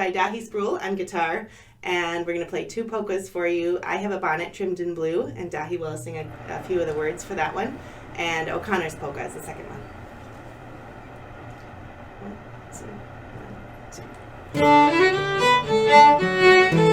by Dahi Sproul on guitar, and we're going to play 2 polkas for you. I Have a Bonnet Trimmed in Blue, and Dahi will sing a few of the words for that one, and O'Connor's polka is the second one. 1, 2, 1, 2.